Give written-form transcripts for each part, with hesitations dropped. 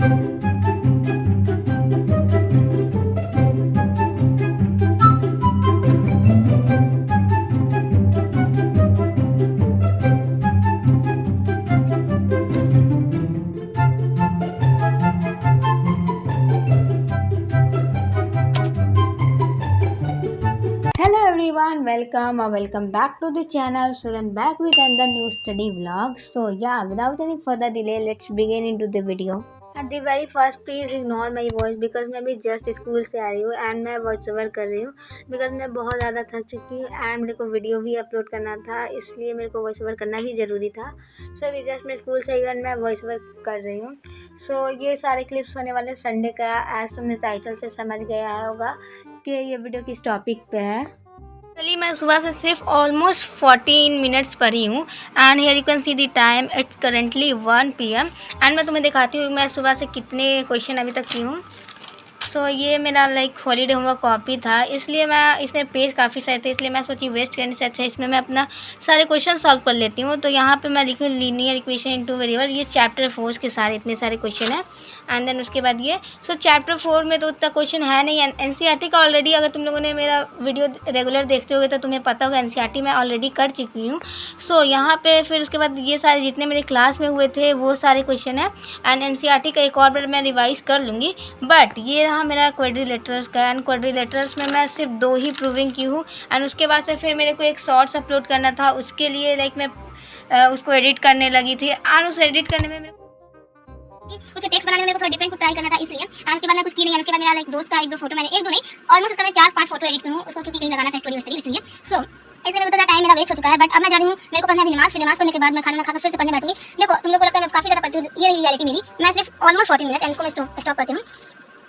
Hello everyone, welcome or welcome back to the channel. So I'm back with another new study vlog. So yeah, without any further delay, let's begin into the video. At the very first, please ignore my voice because मैं भी just school से आ रही हूँ and मैं voice over कर रही हूँ because मैं बहुत ज़्यादा थक चुकी हूँ एंड मेरे को वीडियो भी अपलोड करना था, इसलिए मेरे को वॉइस ओवर करना भी ज़रूरी था. सो अभी जस्ट मैं स्कूल से आई हूँ एंड मैं वॉइस ओवर कर रही हूँ. सो ये सारे क्लिप्स होने वाले संडे का, एज तुमने टाइटल से समझ गया होगा कि ये वीडियो किस टॉपिक पे है. चलिए मैं सुबह से सिर्फ ऑलमोस्ट 14 मिनट्स पढ़ी हूँ and here you can see the time, it's currently 1 PM and मैं तुम्हें दिखाती हूँ मैं सुबह से कितने क्वेश्चन अभी तक की हूँ. सो ये मेरा लाइक हॉलीडे होमवर्क कॉपी था, इसलिए मैं इसमें पेज काफ़ी सारे थे, इसलिए मैं सोची वेस्ट करने से अच्छा इसमें मैं अपना सारे क्वेश्चन सॉल्व कर लेती हूँ. तो यहाँ पे मैं लिखूँ लीनियर इक्वेशन इनटू वेरिएबल, ये चैप्टर 4 के सारे इतने सारे क्वेश्चन हैं एंड देन उसके बाद ये. सो चैप्टर 4 में तो उतना क्वेश्चन है नहीं. एनसीईआरटी का ऑलरेडी, अगर तुम लोगों ने मेरा वीडियो रेगुलर देखते होगे तो तुम्हें पता होगा एनसीईआरटी मैं ऑलरेडी कर चुकी हूँ. सो यहाँ पे फिर उसके बाद ये सारे जितने मेरे क्लास में हुए थे वो सारे क्वेश्चन हैं एंड एनसीईआरटी का एक और बार मैं रिवाइज़ कर लूँगी. बट ये रहा मेरा क्वाड्रिलेटरल्स का एंड क्वाड्रिलेटरल्स में मैं सिर्फ 2 ही प्रूविंग की हूँ एंड उसके बाद से फिर मेरे को एक शॉर्ट्स अपलोड करना था, उसके लिए लाइक मैं उसको एडिट करने लगी थी एंड उस एडिट करने में मेरे कुछ टेक्स्ट बनाने में मेरे को थोड़ा डिफरेंट ट्राई करना था, इसलिए एंड उसके बाद मैं कुछ की नहीं. उसके बाद मेरा लाइक दोस्त का 1-2 फोटो, मैंने 1-2 नहीं ऑलमोस्ट उसका मैं 4-5 फोटो एडिट की हूँ उसको, क्योंकि कहीं लगाना था स्टोरी वोरी, इसलिए सो इसमें मेरे को तो टाइम मेरा वेस्ट हो चुका है. बट अब मैं जा रही हूँ, मेरे को पढ़ना है नमाज, फिर नमाज पढ़ने के बाद मैं खाना खाकर फिर से पढ़ने बैठूंगी. देखो तुम लोग को लगता है मैं काफ़ी ज़्यादा पढ़ती हूँ, ये रही रियलिटी मेरी. मैं सिर्फ ऑलमोस्ट 14 मिनट्स एंड इसको मैं स्टॉप करती हूँ.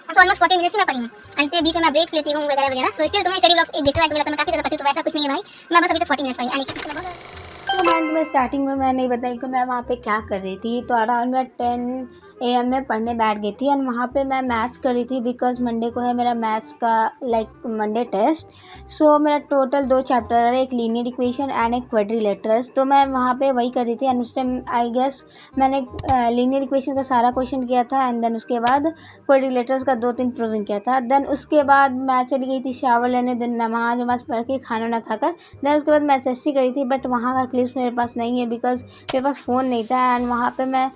सो ऑलमोस्ट 40 मिनट्स ही मैं पढ़ी हूँ एंड बीच में मैं ब्रेक्स लेती हूँ वगैरह वगैरह. सो स्टिल तुम्हें स्टडी ब्लॉग्स एक देख रहा है तो मैं काफ़ी ज़्यादा पढ़ती हूँ, तो वैसा कुछ नहीं है भाई. मैं बस अभी तक 40 मिनट्स पढ़ी एंड में स्टार्टिंग में मैं नहीं बताई कि मैं वहाँ पे क्या कर रही थी. तो अराउंड मैं 10 AM में पढ़ने बैठ गई थी एंड वहाँ पे मैं मैथ्स कर रही थी बिकॉज मंडे को है मेरा मैथ्स का लाइक मंडे टेस्ट. सो मेरा टोटल 2 चैप्टर है, एक लीनियर इक्वेशन एंड एक क्वाड्रिलेटरल्स. तो मैं वहाँ पे वही कर रही थी एंड उस टाइम आई गेस मैंने लीनियर इक्वेशन का सारा क्वेश्चन किया था एंड देन उसके बाद क्वाड्रिलेटरल्स का 2-3 प्रूविंग किया था. देन उसके बाद मैं चली गई थी शावर लेने, देन नमाज वमाज पढ़ के खाना ना खाकर देन उसके बाद मैं एसएसटी करी थी. बट वहाँ का क्लिप्स मेरे पास नहीं है बिकॉज मेरे पास फ़ोन नहीं था एंड वहाँ पे मैं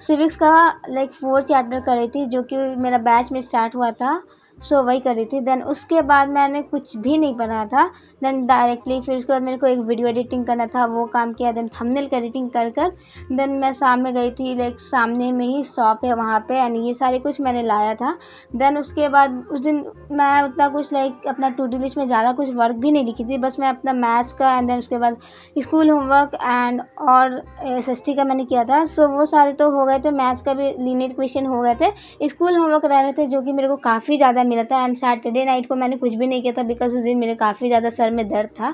सिविक्स का लाइक 4 चैप्टर कर रही थी जो कि मेरा बैच में स्टार्ट हुआ था. सो वही कर रही थी. देन उसके बाद मैंने कुछ भी नहीं पढ़ा था. देन डायरेक्टली फिर उसके बाद मेरे को एक वीडियो एडिटिंग करना था, वो काम किया. देन थंबनेल का एडिटिंग कर कर देन मैं शाम में गई थी, लाइक सामने में ही शॉप है वहाँ पे एंड ये सारे कुछ मैंने लाया था. देन उसके बाद उस दिन मैं उतना कुछ लाइक अपना टू डू लिस्ट में ज़्यादा कुछ वर्क भी नहीं लिखी थी, बस मैं अपना मैथ्स का एंड देन उसके बाद स्कूल होमवर्क एंड और एसएसटी का मैंने किया था. सो वो सारे तो हो गए थे, मैथ्स का भी लीनियर इक्वेशन हो गए थे, स्कूल होमवर्क रह रहे थे जो कि मेरे को काफ़ी ज़्यादा मिला था. एंड सैटरडे नाइट को मैंने कुछ भी नहीं किया था बिकॉज उस दिन मेरे काफ़ी ज़्यादा सर में दर्द था.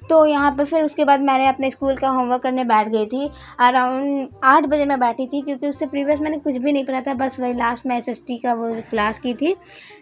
तो यहाँ पे फिर उसके बाद मैंने अपने स्कूल का होमवर्क करने बैठ गई थी. अराउंड 8 बजे मैं बैठी थी क्योंकि उससे प्रीवियस मैंने कुछ भी नहीं पढ़ा था, बस वही लास्ट में एसएसटी का वो क्लास की थी.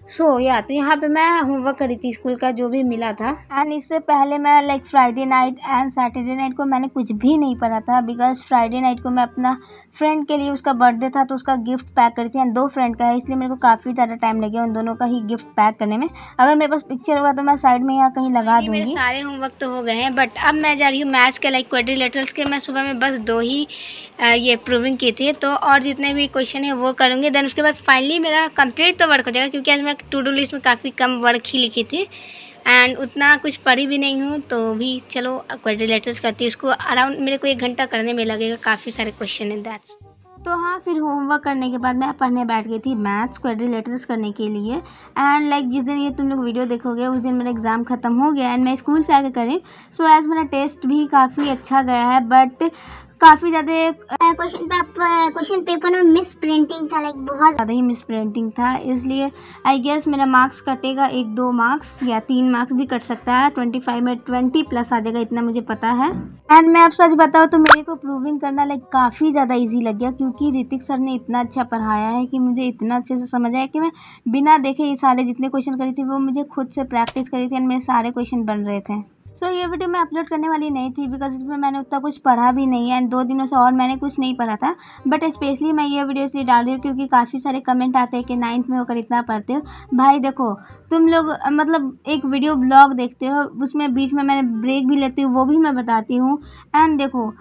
सो या तो यहाँ पे मैं होमवर्क करी थी स्कूल का जो भी मिला था. एंड इससे पहले मैं like Friday night and Saturday night को मैंने कुछ भी नहीं पढ़ा था बिकॉज फ्राइडे नाइट को मैं अपना फ्रेंड के लिए, उसका बर्थडे था तो उसका गिफ्ट पैक करी थी एंड 2 फ्रेंड का है, इसलिए मेरे को काफ़ी ज़्यादा टाइम लगे उन दोनों का ही गिफ्ट पैक करने में. अगर मेरे पास पिक्चर होगा तो मैं साइड में यहाँ कहीं लगा दूँगी. मेरे सारे होमवर्क तो हो गए हैं बट अब मैं जा रही हूँ मैथ्स के लाइक क्वाड्रिलेटरल्स के. मैं सुबह में बस 2 ही ये प्रूविंग की थी, तो और जितने भी क्वेश्चन है वो करूँगी. देन उसके बाद फाइनली मेरा कंप्लीट तो वर्क हो जाएगा क्योंकि आज मैं टू डू लिस्ट में काफ़ी कम वर्क ही लिखी थी एंड उतना कुछ पढ़ी भी नहीं हूँ. तो भी चलो क्वाड्रिलेटरल्स करती हूँ, उसको अराउंड मेरे को 1 घंटा करने में लगेगा, काफ़ी सारे क्वेश्चन हैं दैट्स. तो हाँ, फिर होमवर्क करने के बाद मैं पढ़ने बैठ गई थी मैथ्स क्वाड्रिलेटरल्स करने के लिए. एंड लाइक जिस दिन ये तुम लोग वीडियो देखोगे उस दिन मेरा एग्ज़ाम ख़त्म हो गया एंड मैं स्कूल से आके करी. सो एज़ मेरा टेस्ट भी काफ़ी अच्छा गया है बट काफ़ी ज़्यादा क्वेश्चन पेपर में मिस प्रिंटिंग था, लाइक बहुत ज़्यादा ही मिस प्रिंटिंग था, इसलिए आई गेस मेरा मार्क्स कटेगा 1-2 मार्क्स या 3 मार्क्स भी कट सकता है. 25 में 20+ आ जाएगा, इतना मुझे पता है. एंड मैं अब सच बताऊँ तो मेरे को प्रूविंग करना लाइक काफ़ी ज़्यादा इजी लग गया क्योंकि ऋतिक सर ने इतना अच्छा पढ़ाया है कि मुझे इतना अच्छे से समझ आया कि मैं बिना देखे ये सारे जितने क्वेश्चन करी थी वो मुझे खुद से प्रैक्टिस करी थी एंड मेरे सारे क्वेश्चन बन रहे थे. सो ये वीडियो मैं अपलोड करने वाली नहीं थी बिकॉज इसमें मैंने उतना कुछ पढ़ा भी नहीं है एंड 2 दिनों से और मैंने कुछ नहीं पढ़ा था। बट स्पेशली मैं ये वीडियो इसलिए डाल रही हूँ क्योंकि काफ़ी सारे कमेंट आते हैं कि 9th में होकर इतना पढ़ते हो। भाई देखो, तुम लोग मतलब एक वीडियो ब्लॉग देखते हो, उसमें बीच में मैंने ब्रेक भी लेती हूँ, वो भी मैं बताती हूँ। एंड देखो,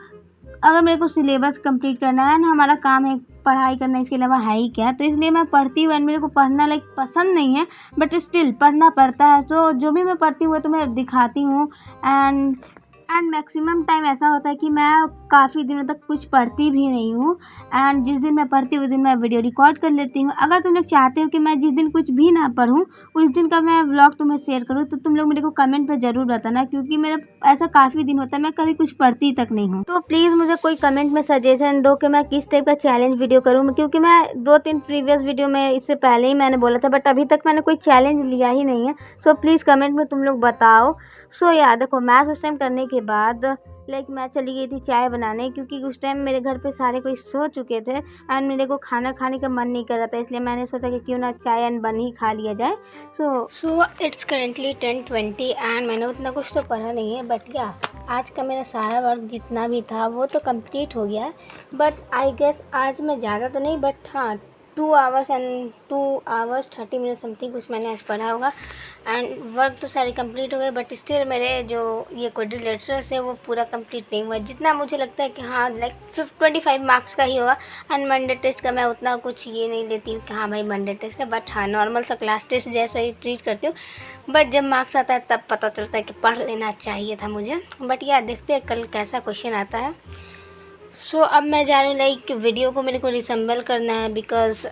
अगर मेरे को सिलेबस कंप्लीट करना है ना, हमारा काम है पढ़ाई करना, इसके अलावा है ही क्या। तो इसलिए मैं पढ़ती हूँ एंड मेरे को पढ़ना पसंद नहीं है, बट स्टिल पढ़ना पड़ता है। तो जो भी मैं पढ़ती हूँ वो तो मैं दिखाती हूँ। एंड मैक्सिमम टाइम ऐसा होता है कि मैं काफ़ी दिनों तक कुछ पढ़ती भी नहीं हूँ। एंड जिस दिन मैं पढ़ती हूँ उस दिन मैं वीडियो रिकॉर्ड कर लेती हूँ। अगर तुम लोग चाहते हो कि मैं जिस दिन कुछ भी ना पढ़ूँ उस दिन का मैं व्लॉग तुम्हें शेयर करूँ, तो तुम लोग मेरे को कमेंट पर ज़रूर बताना, क्योंकि मेरा ऐसा काफ़ी दिन होता है मैं कभी कुछ पढ़ती तक नहीं हूँ। तो प्लीज़ मुझे कोई कमेंट में सजेशन दो कि मैं किस टाइप का चैलेंज वीडियो करूँ, क्योंकि मैं 2-3 प्रीवियस वीडियो में इससे पहले ही मैंने बोला था, बट अभी तक मैंने कोई चैलेंज लिया ही नहीं है। सो प्लीज़ कमेंट में तुम लोग बताओ। सो यार देखो, मैथ्स उस टाइम करने के बाद मैं चली गई थी चाय बनाने, क्योंकि उस टाइम मेरे घर पे सारे कोई सो चुके थे एंड मेरे को खाना खाने का मन नहीं कर रहा था, इसलिए मैंने सोचा कि क्यों ना चाय एंड बन ही खा लिया जाए। सो इट्स करेंटली 10:20 एंड मैंने उतना कुछ तो पढ़ा नहीं है, बट या आज का मेरा सारा वर्क जितना भी था वो तो कंप्लीट हो गया है। बट आई गेस आज मैं ज़्यादा तो नहीं, बट हाँ 2 आवर्स 30 मिनट समथिंग कुछ मैंने आज पढ़ा होगा। एंड वर्क तो सारे कंप्लीट हो गए, बट स्टिल मेरे जो ये क्वाड्रिलेटरल्स है वो पूरा कंप्लीट नहीं हुआ। जितना मुझे लगता है कि हाँ 25 मार्क्स का ही होगा। एंड मंडे टेस्ट का मैं उतना कुछ ये नहीं लेती हूँ कि हाँ भाई मंडे टेस्ट है, बट हाँ नॉर्मल सा क्लास टेस्ट जैसा ही ट्रीट करती हूँ। बट जब मार्क्स आता है तब पता चलता है कि पढ़ लेना चाहिए था मुझे। बट यार देखते हैं कल कैसा क्वेश्चन आता है। सो अब मैं जा रही हूँ वीडियो को मेरे को रिसेंबल करना है, बिकॉज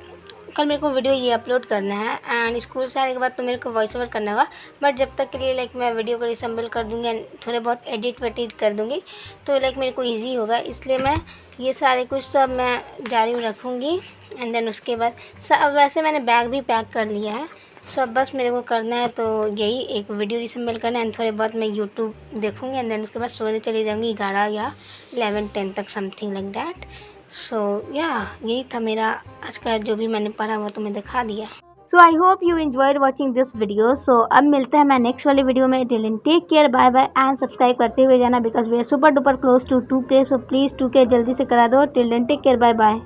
कल मेरे को वीडियो ये अपलोड करना है एंड स्कूल से आने के बाद तो मेरे को वॉइस ओवर करना होगा। बट जब तक के लिए मैं वीडियो को रिसेंबल कर दूँगी एंड थोड़े बहुत एडिट वेडिट कर दूँगी, तो मेरे को ईजी होगा। इसलिए मैं ये सारे कुछ सब मैं जारी रखूँगी। एंड देन उसके बाद वैसे मैंने बैग भी पैक कर लिया है। सो अब बस मेरे को करना है तो यही एक वीडियो रिसेंबल करना है एंड थोड़े बहुत मैं यूट्यूब देखूँगी एंड देन उसके बाद सोने चली जाऊँगी 11 या 11-10 तक, समथिंग लाइक दैट। सो या यही था मेरा आज का जो भी मैंने पढ़ा वो तुम्हें दिखा दिया। So I hope you enjoyed watching this video. So अब मिलते हैं मैं नेक्स्ट वाली वीडियो में। Till then take care, bye bye and subscribe करते हुए जाना, because we are super duper close to 2K। So please 2K जल्दी से करा दो। Till then take care, bye bye.